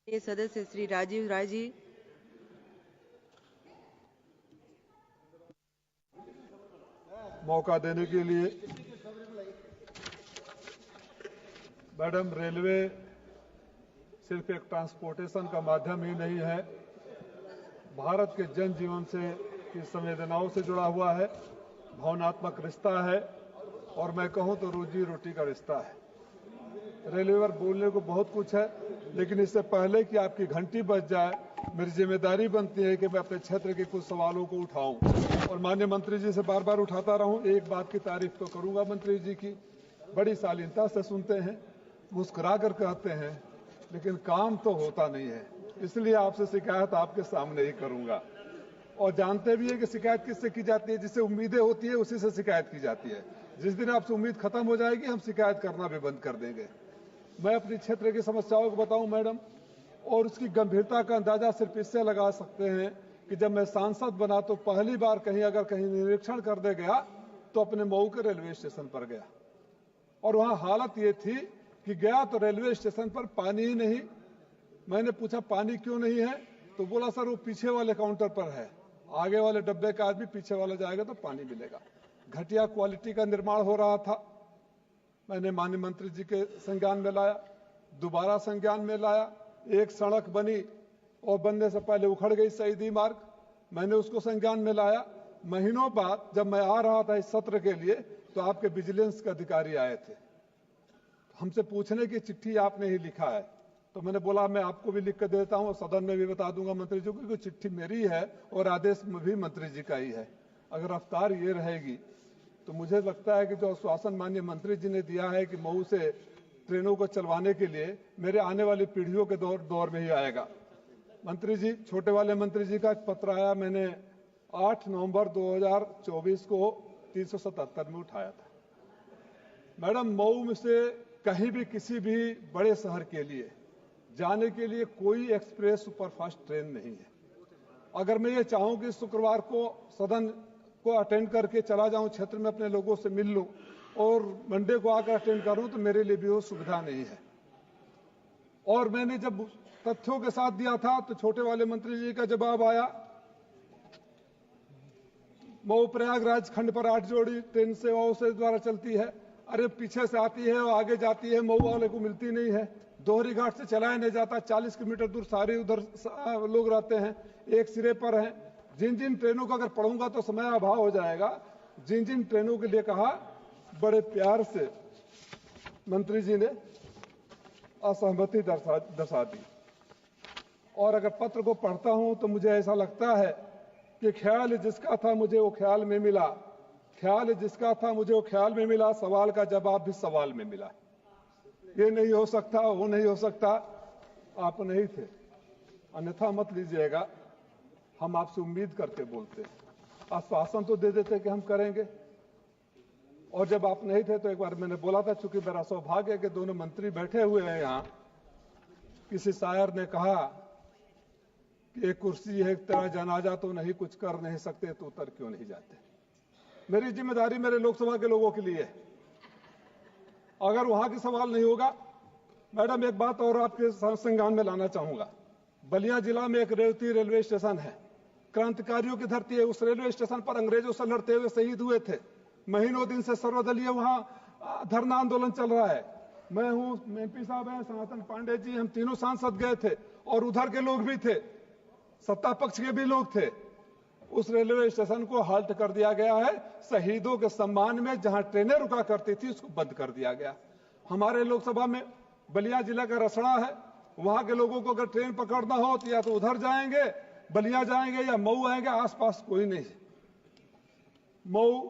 ये सदस्य श्री राजीव राय जी। मौका देने के लिए। मैडम, रेलवे सिर्फ एक ट्रांसपोर्टेशन का माध्यम ही नहीं है, भारत के जन जीवन से की संवेदनाओं से जुड़ा हुआ है, भावनात्मक रिश्ता है और मैं कहूं तो रोजी रोटी का रिश्ता है। रेलवे पर बोलने को बहुत कुछ है, लेकिन इससे पहले कि आपकी घंटी बज जाए, मेरी जिम्मेदारी बनती है कि मैं अपने क्षेत्र के कुछ सवालों को उठाऊं और माननीय मंत्री जी से बार बार उठाता रहूं। एक बात की तारीफ तो करूंगा मंत्री जी की, बड़ी शालीनता से सुनते हैं, मुस्कुरा कर कहते हैं, लेकिन काम तो होता नहीं है। इसलिए आपसे शिकायत आपके सामने ही करूंगा। और जानते भी है कि शिकायत किससे की जाती है, जिससे उम्मीदें होती है उसी से शिकायत की जाती है। जिस दिन आपसे उम्मीद खत्म हो जाएगी, हम शिकायत करना भी बंद कर देंगे। मैं अपनी क्षेत्र की समस्याओं को बताऊं मैडम, और उसकी गंभीरता का अंदाजा सिर्फ इससे लगा सकते हैं कि जब मैं सांसद बना तो पहली बार कहीं निरीक्षण करने गया तो अपने मऊ के रेलवे स्टेशन पर गया, और वहां हालत ये थी कि गया तो रेलवे स्टेशन पर पानी ही नहीं। मैंने पूछा पानी क्यों नहीं है, तो बोला सर वो पीछे वाले काउंटर पर है, आगे वाले डब्बे का आदमी पीछे वाला जाएगा तो पानी मिलेगा। घटिया क्वालिटी का निर्माण हो रहा था। मैंने माननीय मंत्री जी के संज्ञान में लाया, दोबारा संज्ञान में लाया। एक सड़क बनी और बनने से पहले उखड़ गई शहीदी मार्ग, मैंने उसको संज्ञान में लाया। महीनों बाद जब मैं आ रहा था इस सत्र के लिए तो आपके विजिलेंस के अधिकारी आए थे, हमसे पूछने की चिट्ठी आपने ही लिखा है, तो मैंने बोला मैं आपको भी लिख कर देता हूं और सदन में भी बता दूंगा मंत्री जी को, क्योंकि चिट्ठी मेरी है और आदेश भी मंत्री जी का ही है। अगर रफ्तार ये रहेगी तो मुझे लगता है कि जो आश्वासन माननीय मंत्री जी ने दिया है कि मऊ से ट्रेनों को चलवाने के लिए, मेरे आने वाली पीढ़ियों के दौर में ही आएगा। मंत्री जी, छोटे वाले मंत्री जी का एक पत्र आया, मैंने 8 नवंबर 2024 को 377 में उठाया था। मैडम, मऊ से कहीं भी किसी भी बड़े शहर के लिए जाने के लिए कोई एक्सप्रेस सुपरफास्ट ट्रेन नहीं है। अगर मैं ये चाहूं कि शुक्रवार को सदन को अटेंड करके चला जाऊं, क्षेत्र में अपने लोगों से मिल लूं और मंडे को आकर अटेंड करूं, तो मेरे लिए भी वो सुविधा नहीं है। और मैंने जब तथ्यों के साथ दिया था तो छोटे वाले मंत्री जी का जवाब आया, मऊ प्रयागराज खंड पर 8 जोड़ी ट्रेन सेवाओं से द्वारा चलती है। अरे पीछे से आती है और आगे जाती है, मऊ वाले को मिलती नहीं है। दोहरी घाट से चलाया नहीं जाता, 40 किलोमीटर दूर सारे उधर लोग रहते हैं, एक सिरे पर हैं। जिन जिन ट्रेनों को अगर पढ़ूंगा तो समय अभाव हो जाएगा। जिन जिन ट्रेनों के लिए कहा, बड़े प्यार से मंत्री जी ने असहमति दर्शा दी। और अगर पत्र को पढ़ता हूं तो मुझे ऐसा लगता है कि ख्याल जिसका था मुझे वो ख्याल में मिला, ख्याल जिसका था मुझे वो ख्याल में मिला, सवाल का जवाब भी सवाल में मिला। ये नहीं हो सकता, वो नहीं हो सकता, आप नहीं थे, अन्यथा मत लीजिएगा। हम आपसे उम्मीद करके बोलते, आश्वासन तो दे देते कि हम करेंगे। और जब आप नहीं थे तो एक बार मैंने बोला था, चूंकि मेरा सौभाग्य है कि दोनों मंत्री बैठे हुए हैं यहां। किसी शायर ने कहा कि एक कुर्सी है तेरा जनाजा तो नहीं कुछ कर नहीं सकते, तो उतर क्यों नहीं जाते। मेरी जिम्मेदारी मेरे लोकसभा के लोगों के लिए है। अगर वहां की सवाल नहीं होगा, मैडम एक बात और आपके संज्ञान में लाना चाहूंगा। बलिया जिला में एक रेवती रेलवे स्टेशन है, क्रांतिकारियों की धरती है। उस रेलवे स्टेशन पर अंग्रेजों से लड़ते हुए शहीद हुए थे। महीनों दिन से सर्वदलीय वहां धरना आंदोलन चल रहा है। मैं हूं, एमपी साहब हैं, सनातन पांडे जी, हम तीनों सांसद गए थे और उधर के लोग भी थे, सत्ता पक्ष के भी लोग थे। उस रेलवे स्टेशन को हाल्ट कर दिया गया है। शहीदों के सम्मान में जहां ट्रेनें रुका करती थी उसको बंद कर दिया गया। हमारे लोकसभा में बलिया जिला का रसड़ा है, वहां के लोगों को अगर ट्रेन पकड़ना हो तो या तो उधर जाएंगे, बलिया जाएंगे, या मऊ आएंगे। आसपास कोई नहीं है। मऊ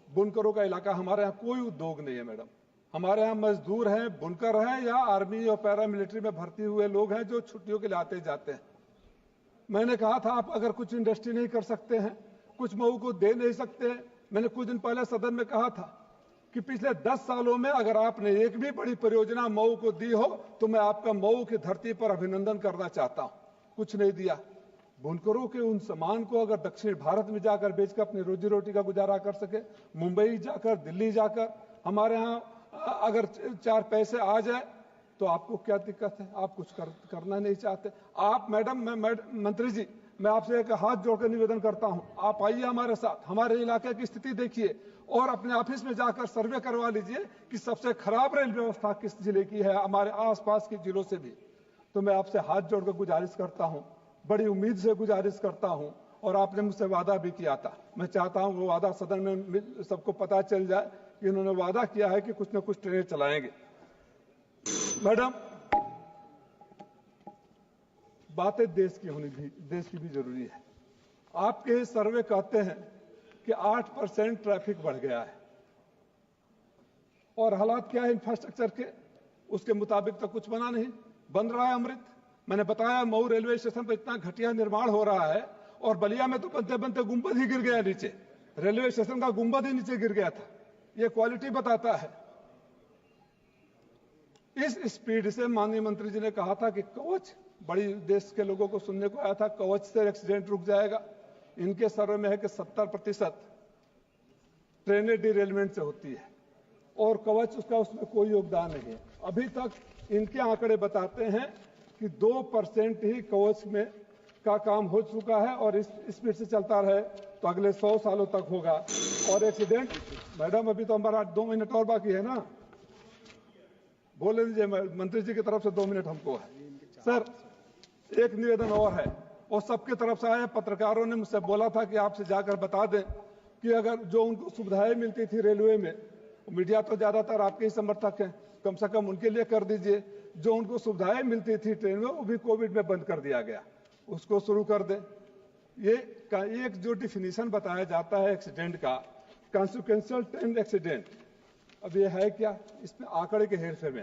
बुनकरों का इलाका, हमारे यहाँ कोई उद्योग नहीं है मैडम। हमारे यहाँ मजदूर हैं, बुनकर हैं, या आर्मी और पैरामिलिट्री में भर्ती हुए लोग हैं जो छुट्टियों के लिए आते जाते हैं। मैंने कहा था आप अगर कुछ इंडस्ट्री नहीं कर सकते हैं, कुछ मऊ को दे नहीं सकते हैं। मैंने कुछ दिन पहले सदन में कहा था कि पिछले 10 सालों में अगर आपने एक भी बड़ी परियोजना मऊ को दी हो तो मैं आपका मऊ की धरती पर अभिनंदन करना चाहता हूं। कुछ नहीं दिया। बुनकरों के उन सामान को अगर दक्षिण भारत में जाकर बेचकर अपनी रोजी रोटी का गुजारा कर सके, मुंबई जाकर, दिल्ली जाकर, हमारे यहाँ अगर 4 पैसे आ जाए तो आपको क्या दिक्कत है? आप कुछ करना नहीं चाहते। आप मंत्री जी, मैं आपसे एक हाथ जोड़कर निवेदन करता हूं, आप आइए हमारे साथ, हमारे इलाके की स्थिति देखिए और अपने ऑफिस में जाकर सर्वे करवा लीजिए कि सबसे खराब रेल व्यवस्था किस जिले की है, हमारे आसपास के जिलों से भी। तो मैं आपसे हाथ जोड़कर गुजारिश करता हूं, बड़ी उम्मीद से गुजारिश करता हूं, और आपने मुझसे वादा भी किया था। मैं चाहता हूं वो वादा सदन में सबको पता चल जाए कि इन्होंने वादा किया है कि कुछ न कुछ ट्रेनें चलाएंगे। मैडम, बातें देश की भी जरूरी है। आपके सर्वे कहते हैं कि 8% ट्रैफिक बढ़ गया है, और हालात क्या है इंफ्रास्ट्रक्चर के? उसके मुताबिक तो कुछ बना नहीं। बन रहा है अमृत। मैंने बताया मऊ रेलवे स्टेशन पर इतना घटिया निर्माण हो रहा है, और बलिया में तो बनते बनते गुंबद ही गिर गया नीचे, रेलवे स्टेशन का गुंबद ही नीचे गिर गया था। ये क्वालिटी बताता है। इस स्पीड से माननीय मंत्री जी ने कहा था कि कवच, बड़ी देश के लोगों को सुनने को आया था कवच से एक्सीडेंट रुक जाएगा। इनके सर्वे में है कि 70% ट्रेनें डिरेलमेंट से होती है, और कवच उसमें कोई योगदान नहीं है। अभी तक इनके आंकड़े बताते हैं कि 2% ही कवच में का काम हो चुका है, और इस स्पीड से चलता रहे तो अगले 100 सालों तक होगा। और एक्सीडेंट, मैडम अभी तो हमारा 2 मिनट और बाकी है ना, बोले दीजिए मंत्री जी की तरफ से 2 मिनट हमको है। सर, एक निवेदन और है, और सबके तरफ से आया। पत्रकारों ने मुझसे बोला था कि आपसे जाकर बता दें कि अगर जो उनको सुविधाएं मिलती थी रेलवे में, मीडिया तो ज्यादातर आपके ही समर्थक हैं, कम से कम उनके लिए कर दीजिए। जो उनको सुविधाएं मिलती थी ट्रेन में, वो भी कोविड में बंद कर दिया गया, उसको शुरू कर दें। ये एक जो डिफिनीशन बताया जाता है एक्सीडेंट का, कॉन्सिक्वेंशियल ट्रेन एक्सीडेंट, अब ये है क्या? इसमें आंकड़े के हेरफेर में